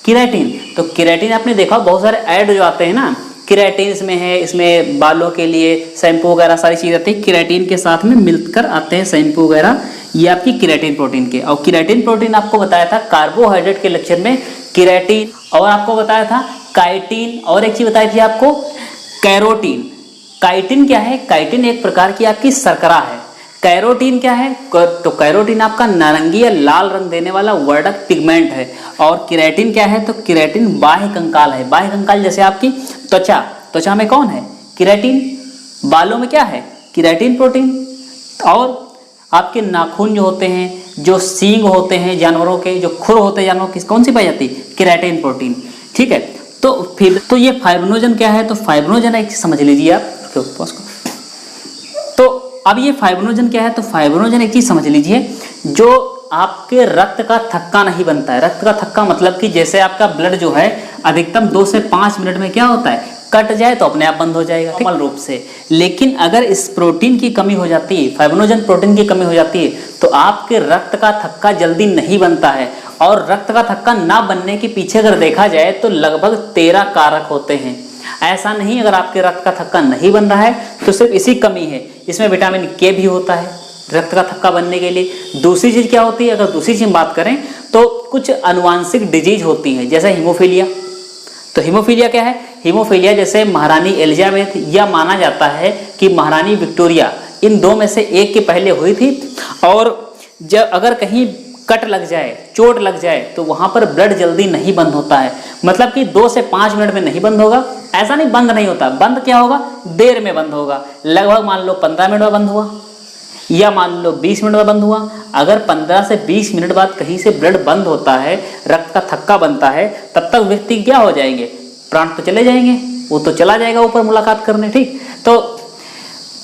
केराटिन, तो केराटिन आपने देखा बहुत सारे ऐड जो आते हैं ना, केराटिन इसमें है, इसमें बालों के लिए शैम्पू वगैरह सारी चीज़ आती है, केराटिन के साथ में मिलकर आते हैं शैम्पू वगैरह, ये आपकी केराटिन प्रोटीन के। और केराटिन प्रोटीन आपको बताया था कार्बोहाइड्रेट के लेक्चर में केराटिन, और आपको बताया था काइटिन, और एक चीज बताई थी आपको कैरोटीन। काइटिन क्या है? काइटिन एक प्रकार की आपकी शर्करा है। कैरोटीन क्या है? तो कैरोटीन आपका नारंगी या लाल रंग देने वाला वर्णक पिगमेंट है। और केराटिन क्या है? तो केराटिन बाह्य कंकाल है। बाह्य कंकाल जैसे आपकी त्वचा में कौन है? केराटिन। बालों में क्या है? Keratin protein. और आपके नाखून जो होते हैं, जो सींग होते हैं जानवरों के, जो खुर होते हैं जानवरों की, कौन सी पाई जाती है? Keratin protein. ठीक है, तो फिर तो ये फाइब्रोनोजन क्या है? तो फाइब्रोनोजन एक समझ लीजिए आप, तो अब ये फाइब्रोनोजन क्या है? तो फाइब्रोनोजन एक चीज समझ लीजिए, जो आपके रक्त का थक्का नहीं बनता है। रक्त का थक्का मतलब कि जैसे आपका ब्लड जो है अधिकतम 2 से 5 मिनट में क्या होता है? कट जाए तो अपने आप बंद हो जाएगा नॉर्मल रूप से। लेकिन अगर इस प्रोटीन की कमी हो जाती है, फाइब्रोनोजन प्रोटीन की कमी हो जाती है, तो आपके रक्त का थक्का जल्दी नहीं बनता है। और रक्त का थक्का ना बनने के पीछे अगर देखा जाए तो लगभग 13 कारक होते हैं। ऐसा नहीं अगर आपके रक्त का थक्का नहीं बन रहा है तो सिर्फ इसी कमी है। इसमें विटामिन के भी होता है रक्त का थक्का बनने के लिए। दूसरी चीज क्या होती है? अगर दूसरी चीज बात करें तो कुछ अनुवांशिक डिजीज होती है, जैसे हीमोफीलिया। तो हीमोफीलिया क्या है? हीमोफीलिया जैसे महारानी एलिजाबेथ, या माना जाता है कि महारानी विक्टोरिया, इन दो में से एक के पहले हुई थी। और जब अगर कहीं कट लग जाए, चोट लग जाए, तो वहां पर ब्लड जल्दी नहीं बंद होता है। मतलब कि 2 से 5 मिनट में नहीं बंद होगा, ऐसा नहीं बंद नहीं होता, बंद क्या होगा? देर में बंद होगा। लगभग मान लो 15 मिनट में बंद हुआ, या मान लो 20 मिनट में बंद हुआ। अगर 15 से 20 मिनट बाद कहीं से ब्लड बंद होता है, रक्त का थक्का बनता है, तब तक व्यक्ति क्या हो जाएंगे? प्राण तो चले जाएंगे, वो तो चला जाएगा ऊपर मुलाकात करने। ठीक, तो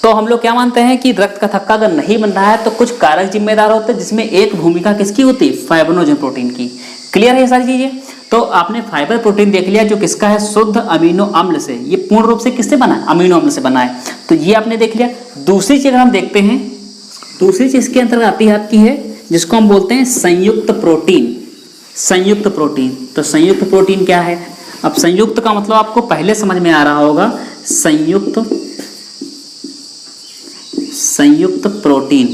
हम लोग क्या मानते हैं कि रक्त का थक्का अगर नहीं बन रहा है तो कुछ कारक जिम्मेदार होते हैं, जिसमें एक भूमिका किसकी होती है? फाइब्रोनोजन प्रोटीन की। क्लियर है ये सारी चीजें? तो आपने फाइबर प्रोटीन देख लिया जो किसका है? शुद्ध अमीनो अम्ल से। ये पूर्ण रूप से किससे बना है? अमीनो अम्ल से बना है। तो ये आपने देख लिया। दूसरी चीज अगर हम देखते हैं, दूसरी चीज के अंतर्गत आती है आपकी है जिसको हम बोलते हैं संयुक्त प्रोटीन। संयुक्त प्रोटीन, तो संयुक्त प्रोटीन क्या है? अब संयुक्त का मतलब आपको पहले समझ में आ रहा होगा। संयुक्त प्रोटीन,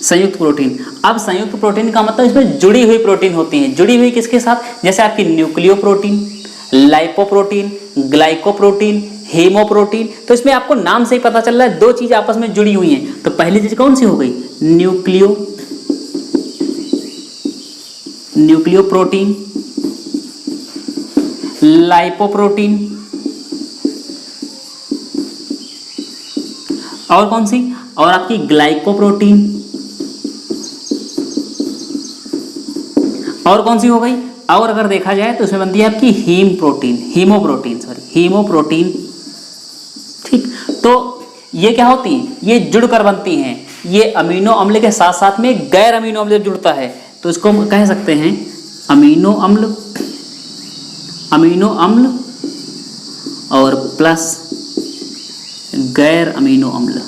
संयुक्त प्रोटीन। अब संयुक्त प्रोटीन का मतलब इसमें जुड़ी हुई प्रोटीन होती हैं। जुड़ी हुई किसके साथ? जैसे आपकी न्यूक्लियोप्रोटीन, लाइपोप्रोटीन, ग्लाइकोप्रोटीन, हेमोप्रोटीन। तो इसमें आपको नाम से ही पता चल रहा है 2 चीज आपस में जुड़ी हुई हैं। तो पहली चीज कौन सी हो गई? न्यूक्लियोप्रोटीन, लाइपोप्रोटीन, और कौन सी? और आपकी ग्लाइकोप्रोटीन, और कौन सी हो गई? और अगर देखा जाए तो इसमें बनती है आपकी हीमोप्रोटीन। ठीक, तो ये क्या होती हैं? ये जुड़कर बनती हैं। ये अमीनो अम्ल के साथ साथ में गैर अमीनो अम्ल जुड़ता है, तो इसको हम कह सकते हैं अमीनो अम्ल और प्लस गैर अमीनो अम्ल।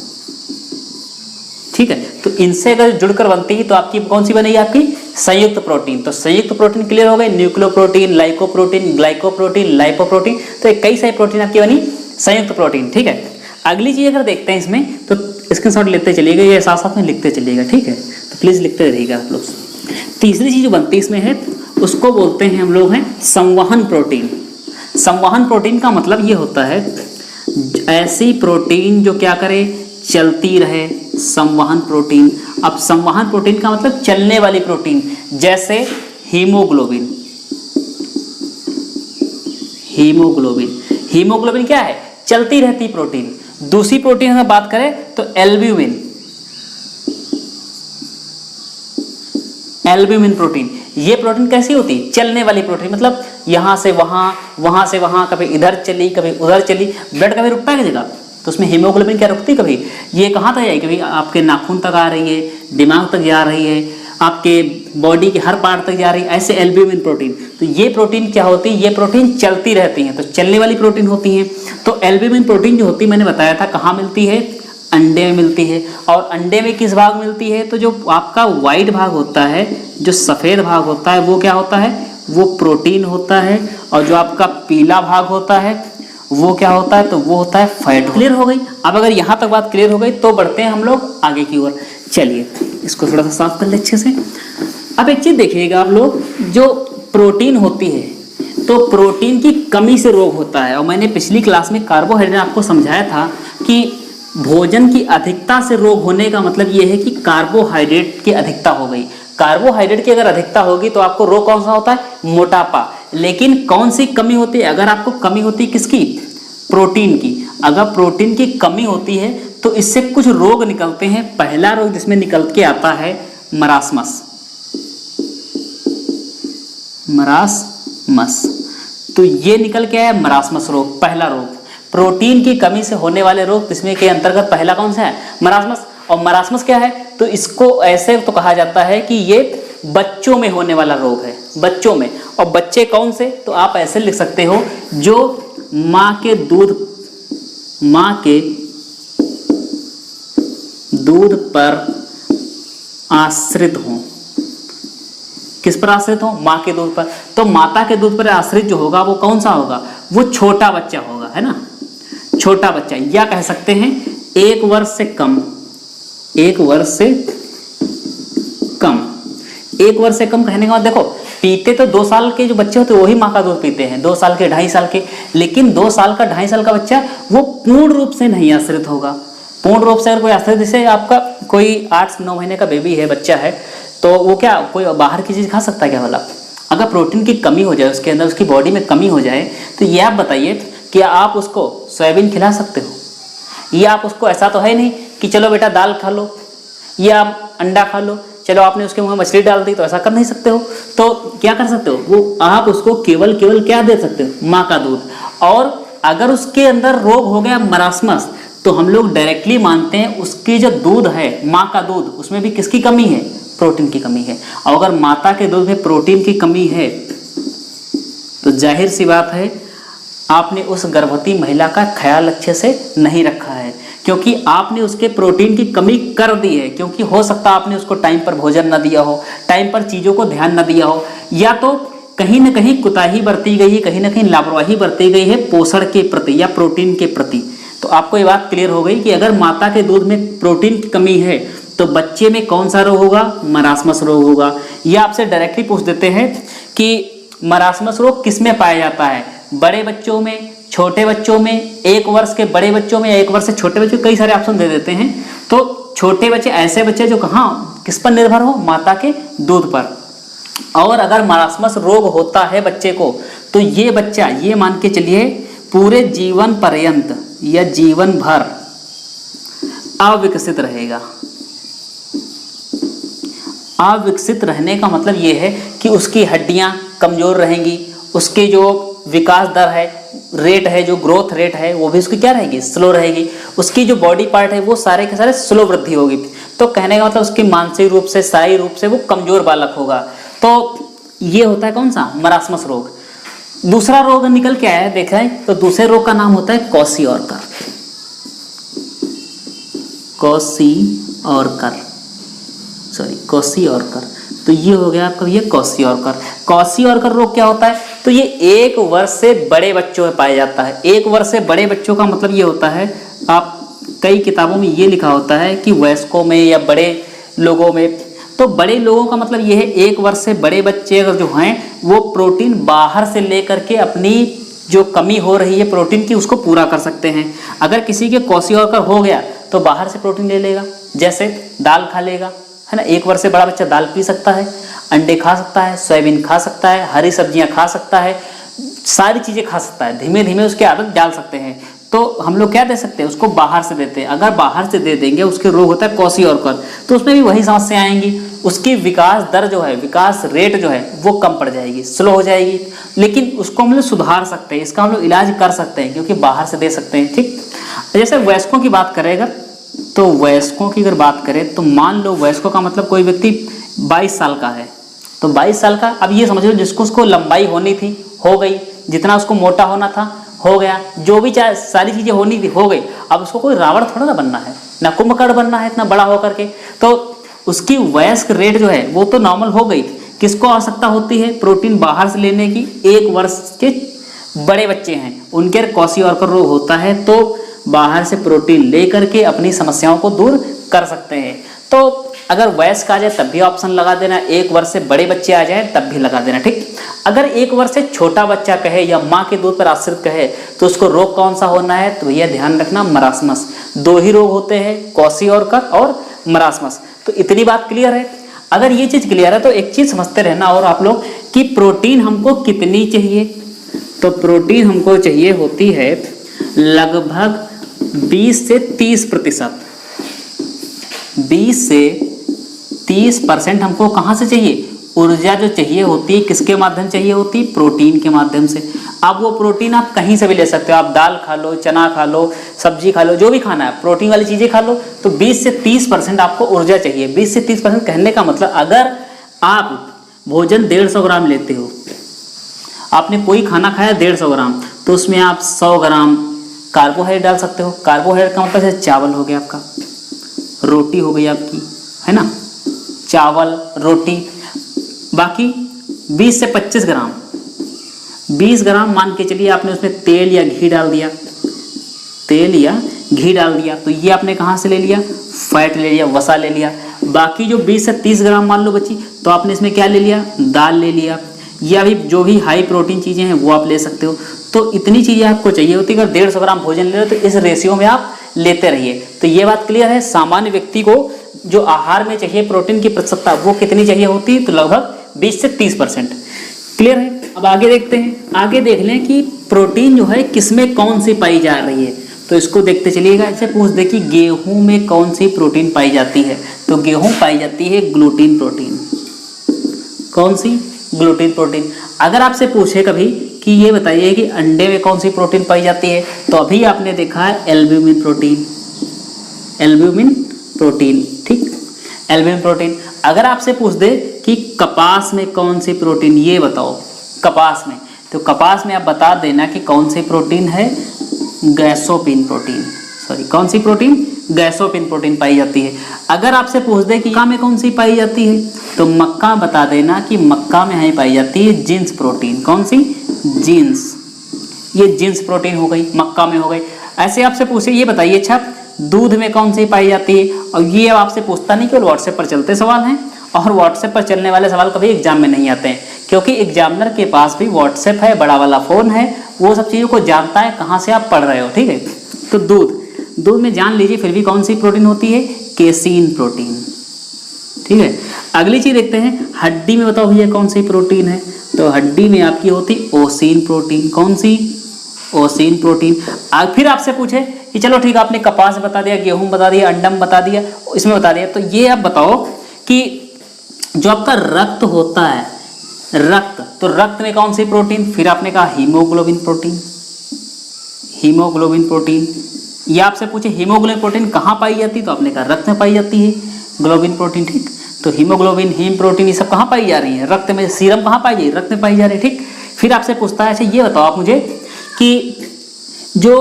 ठीक है, तो इनसे अगर जुड़कर बनती है तो आपकी कौन सी बनेगी? आपकी संयुक्त प्रोटीन। तो संयुक्त प्रोटीन क्लियर हो गए। न्यूक्लियोप्रोटीन, लाइकोप्रोटीन, ग्लाइकोप्रोटीन, लाइपोप्रोटीन, तो कई सारी प्रोटीन आपकी बनी संयुक्त प्रोटीन। ठीक है, अगली चीज अगर देखते हैं इसमें, तो स्क्रीनशॉट लेते चलिएगा, ये साथ साथ में लिखते चलिएगा। ठीक है, तो प्लीज लिखते रहिएगा आप लोग। तीसरी चीज जो बनती है इसमें है, उसको बोलते हैं हम लोग हैं संवहन प्रोटीन। संवहन प्रोटीन का मतलब ये होता है ऐसी प्रोटीन जो क्या करे? चलती रहे, संवहन प्रोटीन। अब संवहन प्रोटीन का मतलब चलने वाली प्रोटीन, जैसे हीमोग्लोबिन। हीमोग्लोबिन, हीमोग्लोबिन क्या है? चलती रहती प्रोटीन। दूसरी प्रोटीन अगर बात करें तो एल्ब्यूमिन, एल्ब्यूमिन प्रोटीन। ये प्रोटीन कैसी होती है? चलने वाली प्रोटीन, मतलब यहां से वहां, वहां से वहां, कभी इधर चली कभी उधर चली। ब्लड कभी रुकता है जगह, तो उसमें हीमोग्लोबिन क्या रुकती कभी? ये कहाँ तक जाएगी? कभी आपके नाखून तक आ रही है, दिमाग तक जा रही है, आपके बॉडी के हर पार्ट तक जा रही है, ऐसे एल्ब्यूमिन प्रोटीन। तो ये प्रोटीन क्या होती है? ये प्रोटीन चलती रहती हैं, तो चलने वाली प्रोटीन होती हैं। तो एल्ब्यूमिन प्रोटीन जो होती है, मैंने बताया था कहाँ मिलती है? अंडे में मिलती है। और अंडे में किस भाग मिलती है? तो जो आपका वाइट भाग होता है, जो सफ़ेद भाग होता है, वो क्या होता है? वो प्रोटीन होता है। और जो आपका पीला भाग होता है वो क्या होता है? तो वो होता है फैट। क्लियर हो गई? अब अगर यहाँ तक बात क्लियर हो गई तो बढ़ते हैं हम लोग आगे की ओर। चलिए इसको थोड़ा सा साफ कर ले अच्छे से। अब एक चीज़ देखिएगा आप लोग, जो प्रोटीन होती है, तो प्रोटीन की कमी से रोग होता है। और मैंने पिछली क्लास में कार्बोहाइड्रेट आपको समझाया था कि भोजन की अधिकता से रोग होने का मतलब ये है कि कार्बोहाइड्रेट की अधिकता हो गई। कार्बोहाइड्रेट की अगर अधिकता होगी तो आपको रोग कौन सा होता है? मोटापा। लेकिन कौन सी कमी होती है? अगर आपको कमी होती है किसकी? प्रोटीन की। अगर प्रोटीन की कमी होती है तो इससे कुछ रोग निकलते हैं। पहला रोग जिसमें निकल के आता है मरासमस, मरासमस। तो ये निकल के आया मरासमस रोग, पहला रोग। प्रोटीन की कमी से होने वाले रोग, जिसमें के अंतर्गत पहला कौन सा है? मरासमस। और मरासमस क्या है? तो इसको ऐसे तो कहा जाता है कि ये बच्चों में होने वाला रोग है, बच्चों में। और बच्चे कौन से? तो आप ऐसे लिख सकते हो, जो माँ के दूध पर आश्रित हों। किस पर आश्रित हो? माँ के दूध पर। तो माता के दूध पर आश्रित जो होगा वो कौन सा होगा? वो छोटा बच्चा होगा, है ना? छोटा बच्चा, या कह सकते हैं 1 वर्ष से कम। 1 वर्ष से कम, 1 वर्ष से कम कहने का मतलब देखो, पीते तो 2 साल के जो बच्चे होते हैं वही माँ का दूध पीते हैं, 2 साल के, 2.5 साल के। लेकिन 2 साल का, 2.5 साल का बच्चा वो पूर्ण रूप से नहीं आश्रित होगा। पूर्ण रूप से अगर कोई आश्रित, जैसे आपका कोई 8-9 महीने का बेबी है, बच्चा है, तो वो क्या कोई बाहर की चीज़ खा सकता है क्या? वाला अगर प्रोटीन की कमी हो जाए, उसके अंदर, उसकी बॉडी में कमी हो जाए, तो ये आप बताइए, क्या आप उसको सोयाबीन खिला सकते हो? या आप उसको, ऐसा तो है नहीं कि चलो बेटा दाल खा लो या अंडा खा लो, चलो आपने उसके मुंह में मछली डाल दी, तो ऐसा कर नहीं सकते हो। तो क्या कर सकते हो? वो आप उसको केवल क्या दे सकते हो? माँ का दूध। और अगर उसके अंदर रोग हो गया मरासमस, तो हम लोग डायरेक्टली मानते हैं उसकी जो दूध है, माँ का दूध, उसमें भी किसकी कमी है? प्रोटीन की कमी है। और अगर माता के दूध में प्रोटीन की कमी है तो जाहिर सी बात है आपने उस गर्भवती महिला का ख्याल अच्छे से नहीं रखा है, क्योंकि आपने उसके प्रोटीन की कमी कर दी है। क्योंकि हो सकता है आपने उसको टाइम पर भोजन न दिया हो, टाइम पर चीज़ों को ध्यान न दिया हो, या तो कहीं न कहीं कुताही बरती गई है, कहीं न कहीं लापरवाही बरती गई है पोषण के प्रति या प्रोटीन के प्रति। तो आपको ये बात क्लियर हो गई कि अगर माता के दूध में प्रोटीन की कमी है तो बच्चे में कौन सा रोग होगा? मरासमस रोग होगा। या आपसे डायरेक्टली पूछ देते हैं कि मरासमस रोग किस में पाया जाता है? बड़े बच्चों में, छोटे बच्चों में, 1 वर्ष के बड़े बच्चों में या 1 वर्ष से छोटे बच्चों? कई सारे ऑप्शन दे देते हैं। तो छोटे बच्चे ऐसे बच्चे जो कहाँ, किस पर निर्भर हो? माता के दूध पर। और अगर मरासमस रोग होता है बच्चे को, तो ये बच्चा, ये मान के चलिए, पूरे जीवन पर्यंत या जीवन भर अविकसित रहेगा। अविकसित रहने का मतलब ये है कि उसकी हड्डियां कमजोर रहेंगी, उसके जो विकास दर है, रेट है, जो ग्रोथ रेट है, वो भी उसकी क्या रहेगी? स्लो रहेगी। उसकी जो बॉडी पार्ट है वो सारे के सारे स्लो वृद्धि होगी। तो कहने का मतलब उसकी मानसिक रूप से, शारीरिक रूप से वो कमजोर बालक होगा। तो ये होता है कौन सा? मरासमस रोग। दूसरा रोग निकल के आया है, देखा है, तो दूसरे रोग का नाम होता है क्वाशियोरकर। क्वाशियोरकर। तो ये हो गया आपका ये क्वाशियोरकर। क्वाशियोरकर रोग क्या होता है? तो ये 1 वर्ष से बड़े बच्चों में पाया जाता है। 1 वर्ष से बड़े बच्चों का मतलब ये होता है, आप कई किताबों में ये लिखा होता है कि वयस्कों में या बड़े लोगों में। तो बड़े लोगों का मतलब ये है 1 वर्ष से बड़े बच्चे अगर जो हैं वो प्रोटीन बाहर से लेकर के अपनी जो कमी हो रही है प्रोटीन की, उसको पूरा कर सकते हैं। अगर किसी के क्वाशियोरकर हो गया तो बाहर से प्रोटीन ले लेगा, जैसे दाल खा लेगा, है ना। 1 वर्ष से बड़ा बच्चा दाल पी सकता है, अंडे खा सकता है, सोयाबीन खा सकता है, हरी सब्जियां खा सकता है, सारी चीज़ें खा सकता है। धीमे धीमे उसकी आदत डाल सकते हैं। तो हम लोग क्या दे सकते हैं, उसको बाहर से देते हैं। अगर बाहर से दे देंगे, उसके रोग होता है क्वाशियोरकर, तो उसमें भी वही समस्या आएंगी। उसकी विकास दर जो है, विकास रेट जो है वो कम पड़ जाएगी, स्लो हो जाएगी। लेकिन उसको हम लोग सुधार सकते हैं, इसका हम लोग इलाज कर सकते हैं, क्योंकि बाहर से दे सकते हैं, ठीक। जैसे वयस्कों की बात करें अगर, तो वयस्कों की अगर बात करें तो मान लो वयस्कों का मतलब कोई व्यक्ति 22 साल का है, तो 22 साल का, अब ये समझ लो जिसको उसको लंबाई होनी थी हो गई, जितना उसको मोटा होना था हो गया, जो भी चाहे सारी चीजें होनी थी हो गई। अब उसको कोई रावण थोड़ा ना बनना है, ना कुंभकर्ण बनना है इतना बड़ा होकर के। तो उसकी वयस्क रेट जो है वो तो नॉर्मल हो गई। किसको आवश्यकता होती है प्रोटीन बाहर से लेने की? 1 वर्ष के बड़े बच्चे हैं, उनके क्वाशियोरकर रोग होता है, तो बाहर से प्रोटीन लेकर के अपनी समस्याओं को दूर कर सकते हैं। तो अगर वयस्क आ जाए तब भी ऑप्शन लगा देना, 1 वर्ष से बड़े बच्चे आ जाए तब भी लगा देना, ठीक। अगर 1 वर्ष से छोटा बच्चा कहे या माँ के दूध पर आश्रित कहे तो उसको रोग कौन सा होना है? तो भैया ध्यान रखना, मरासमस। 2 ही रोग होते हैं, क्वाशियोरकर और मरासमस। तो इतनी बात क्लियर है। अगर ये चीज क्लियर है तो एक चीज समझते रहना और आप लोग कि प्रोटीन हमको कितनी चाहिए। तो प्रोटीन हमको चाहिए होती है लगभग 20 से 30%। 20 से 30% हमको कहाँ से चाहिए? ऊर्जा जो चाहिए होती है किसके माध्यम चाहिए होती है? प्रोटीन के माध्यम से। अब वो प्रोटीन आप कहीं से भी ले सकते हो, आप दाल खा लो, चना खा लो, सब्जी खा लो, जो भी खाना है प्रोटीन वाली चीजें खा लो। तो 20 से 30% आपको ऊर्जा चाहिए। 20 से 30% कहने का मतलब अगर आप भोजन 150 ग्राम लेते हो, आपने कोई खाना खाया 150 ग्राम, तो उसमें आप 100 ग्राम कार्बोहाइड्रेट डाल सकते हो। कार्बोहाइड्रेट का मतलब जैसे चावल हो गया आपका, रोटी हो गई आपकी, है ना, चावल रोटी। बाकी 20 से 25 ग्राम, 20 ग्राम मान के चलिए आपने उसमें तेल या घी डाल दिया, तेल या घी डाल दिया, तो ये आपने कहाँ से ले लिया? फैट ले लिया, वसा ले लिया। बाकी जो 20 से 30 ग्राम मान लो बची, तो आपने इसमें क्या ले लिया? दाल ले लिया, या भी जो भी हाई प्रोटीन चीज़ें हैं वो आप ले सकते हो। तो इतनी चीज़ें आपको चाहिए होती है। अगर 150 ग्राम भोजन ले रहे हो तो इस रेशियो में आप लेते रहिए। तो ये बात क्लियर है। सामान्य व्यक्ति को जो आहार में चाहिए प्रोटीन की प्रतिशतता वो कितनी चाहिए होती है? तो लगभग 20 से 30%। क्लियर है। अब आगे देखते हैं, आगे देख लें कि प्रोटीन जो है किसमें कौन सी पाई जा रही है। तो इसको देखते चलिएगा। ऐसे पूछ दे कि गेहूं में कौन सी प्रोटीन पाई जाती है, तो गेहूं पाई जाती है ग्लूटीन प्रोटीन। कौन सी? Gluten protein. अगर आपसे पूछे कभी कि ये बताइए कि अंडे में कौन सी प्रोटीन पाई जाती है, तो अभी आपने देखा है एल्ब्यूमिन प्रोटीन, एल्ब्यूमिन प्रोटीन, ठीक, एल्ब्यूमिन प्रोटीन। अगर आपसे पूछ दे कि कपास में कौन सी प्रोटीन, ये बताओ कपास में, तो कपास में आप बता देना कि कौन सी प्रोटीन है? गैसोपिन प्रोटीन। सॉरी, कौन सी प्रोटीन? गैसोपिन प्रोटीन पाई जाती है। अगर आपसे पूछ दे कि मक्का में कौन सी पाई जाती है, तो मक्का बता देना कि मक्का में है पाई जाती है जींस प्रोटीन। कौन सी? जींस। ये जींस प्रोटीन हो गई, मक्का में हो गई। ऐसे आपसे पूछे ये बताइए अच्छा दूध में कौन सी पाई जाती है, और ये अब आपसे पूछता नहीं, केवल व्हाट्सएप पर चलते सवाल हैं, और व्हाट्सएप पर चलने वाले सवाल कभी एग्जाम में नहीं आते हैं, क्योंकि एग्जामिनर के पास भी व्हाट्सएप है, बड़ा वाला फोन है, वो सब चीज़ों को जानता है कहाँ से आप पढ़ रहे हो, ठीक है। तो दूध में जान लीजिए फिर भी कौन सी प्रोटीन होती है? केसीन प्रोटीन, ठीक है। अगली चीज देखते हैं, हड्डी में बताओ भैया कौन सी प्रोटीन है, तो हड्डी में आपकी होती ओसीन प्रोटीन। कौन सी? Ossein protein. फिर आपसे पूछे कि चलो ठीक है, आपने कपास बता दिया, गेहूं बता दिया, अंडम बता दिया, इसमें बता दिया, तो ये आप बताओ कि जो आपका रक्त होता है, रक्त, तो रक्त में कौन सी प्रोटीन? फिर आपने कहा हीमोग्लोबिन प्रोटीन, हीमोग्लोबिन प्रोटीन। या आपसे पूछे हीमोग्लोबिन प्रोटीन कहाँ पाई जाती है, तो आपने कहा रक्त में पाई जाती है ग्लोबिन प्रोटीन, ठीक। तो हीमोग्लोबिन, हीम प्रोटीन, ये सब कहाँ पाई जा रही है? रक्त में। सीरम कहाँ पाई जा रही है? रक्त में पाई जा रही है, ठीक। फिर आपसे पूछता है अच्छा ये बताओ आप मुझे कि जो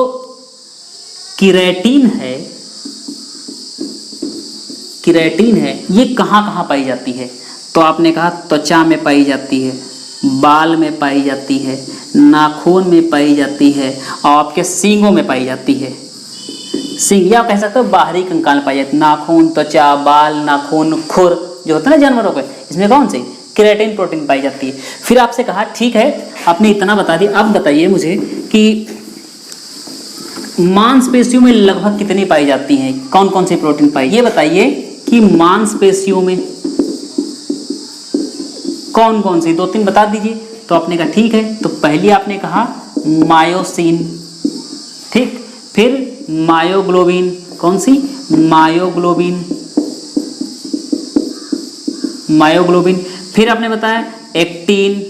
केराटिन है, केराटिन है ये कहाँ कहाँ पाई जाती है, तो आपने कहा त्वचा में पाई जाती है, बाल में पाई जाती है, नाखून में पाई जाती है, और आपके सींगों में पाई जाती है। सींग या कह सकते हो बाहरी कंकाल में पाई जाती है। नाखून, त्वचा, बाल, नाखून, खुर जो होता है ना जानवरों के, इसमें कौन सी? केराटिन प्रोटीन पाई जाती है। फिर आपसे कहा ठीक है आपने इतना बता दिया, अब बताइए मुझे कि मांसपेशियों में लगभग कितनी पाई जाती हैं, कौन कौन सी प्रोटीन पाई, ये बताइए कि मांसपेशियों में कौन कौन सी, 2-3 बता दीजिए। तो आपने कहा ठीक है, तो पहली आपने कहा मायोसिन, ठीक, फिर मायोग्लोबिन, कौन सी, मायोग्लोबिन, मायोग्लोबिन, फिर आपने बताया एक्टिन,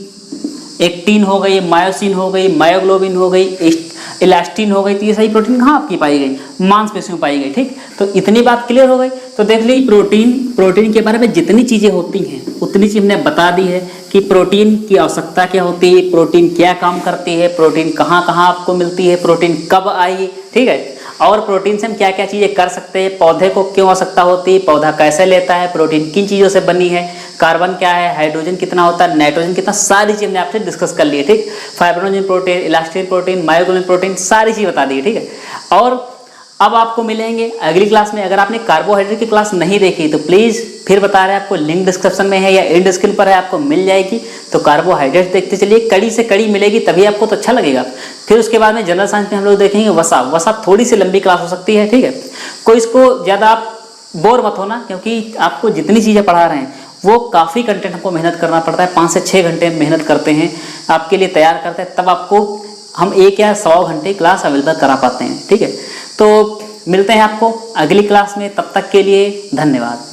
एक्टिन हो गई, मायोसिन हो गई, मायोग्लोबिन हो गई, इलास्टिन हो गई। तो ये सारी प्रोटीन कहाँ आपकी पाई गई, मांसपेशियों में पाई गई, ठीक। तो इतनी बात क्लियर हो गई। तो देख ली प्रोटीन के बारे में जितनी चीजें होती हैं उतनी चीज हमने बता दी है कि प्रोटीन की आवश्यकता क्या होती है, प्रोटीन क्या काम करती है, प्रोटीन कहाँ कहाँ आपको मिलती है, प्रोटीन कब आई, ठीक है, और प्रोटीन से हम क्या क्या चीजें कर सकते हैं, पौधे को क्यों आवश्यकता होती है, पौधा कैसे लेता है, प्रोटीन किन चीजों से बनी है, कार्बन क्या है, हाइड्रोजन कितना होता है, नाइट्रोजन कितना, सारी चीज हमने आपसे डिस्कस कर ली है, ठीक। Fibrinogen protein, elastin protein, myoglobin protein, सारी चीज बता दी है, ठीक है। और अब आपको मिलेंगे अगली क्लास में। अगर आपने कार्बोहाइड्रेट की क्लास नहीं देखी तो प्लीज़ फिर बता रहे हैं आपको, लिंक डिस्क्रिप्शन में है या एंड स्क्रीन पर है, आपको मिल जाएगी। तो कार्बोहाइड्रेट देखते चलिए, कड़ी से कड़ी मिलेगी तभी आपको तो अच्छा लगेगा। फिर उसके बाद में जनरल साइंस में हम लोग देखेंगे वसा। वसा थोड़ी सी लंबी क्लास हो सकती है, ठीक है। कोई इसको ज़्यादा आप बोर मत होना, क्योंकि आपको जितनी चीज़ें पढ़ा रहे हैं वो काफ़ी कंटेंट हमको मेहनत करना पड़ता है, 5 से 6 घंटे मेहनत करते हैं आपके लिए तैयार करते हैं, तब आपको हम 1 या 100 घंटे क्लास अवेलेबल करा पाते हैं, ठीक है। तो मिलते हैं आपको अगली क्लास में, तब तक के लिए धन्यवाद।